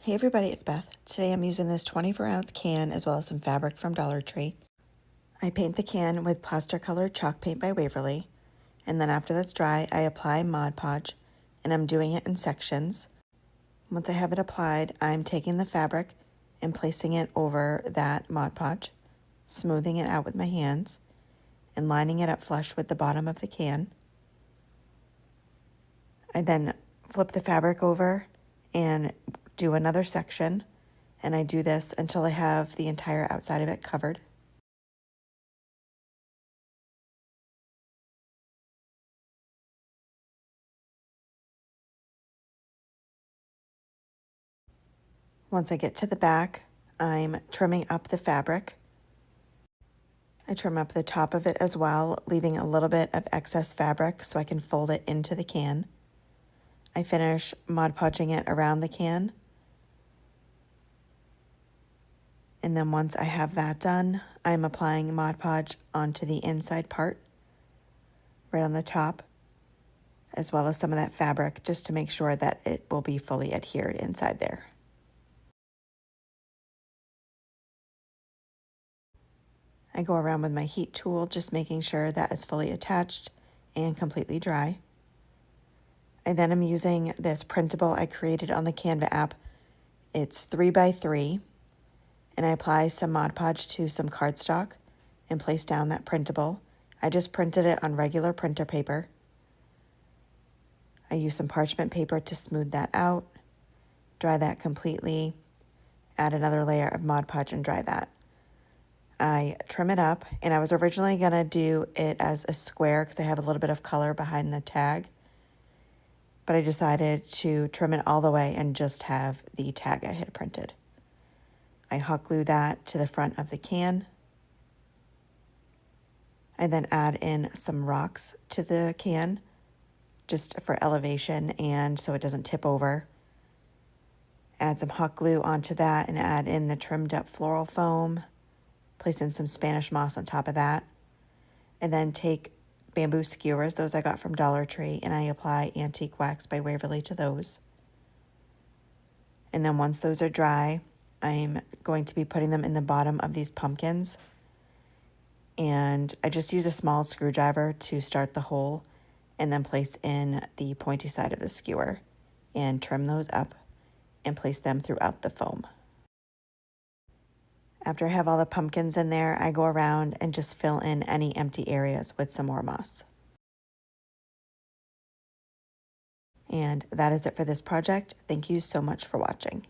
Hey everybody, it's Beth. Today I'm using this 24-ounce can as well as some fabric from Dollar Tree. I paint the can with Plaster colored chalk paint by Waverly, and then after that's dry, I apply Mod Podge, and I'm doing it in sections. Once I have it applied, I'm taking the fabric and placing it over that Mod Podge, smoothing it out with my hands, and lining it up flush with the bottom of the can. I then flip the fabric over and do another section, and I do this until I have the entire outside of it covered. Once I get to the back, I'm trimming up the fabric. I trim up the top of it as well, leaving a little bit of excess fabric so I can fold it into the can. I finish Mod Podging it around the can. And then once I have that done, I'm applying Mod Podge onto the inside part, right on the top, as well as some of that fabric, just to make sure that it will be fully adhered inside there. I go around with my heat tool, just making sure that is fully attached and completely dry. I then am using this printable I created on the Canva app. It's 3x3, and I apply some Mod Podge to some cardstock and place down that printable. I just printed it on regular printer paper. I use some parchment paper to smooth that out, dry that completely, add another layer of Mod Podge and dry that. I trim it up, and I was originally going to do it as a square because I have a little bit of color behind the tag, but I decided to trim it all the way and just have the tag I had printed. I hot glue that to the front of the can. I then add in some rocks to the can just for elevation and so it doesn't tip over. Add some hot glue onto that and add in the trimmed up floral foam. Place in some Spanish moss on top of that. And then take bamboo skewers, those I got from Dollar Tree, and I apply antique wax by Waverly to those. And then once those are dry, I'm going to be putting them in the bottom of these pumpkins. And I just use a small screwdriver to start the hole and then place in the pointy side of the skewer and trim those up and place them throughout the foam. After I have all the pumpkins in there, I go around and just fill in any empty areas with some more moss. And that is it for this project. Thank you so much for watching.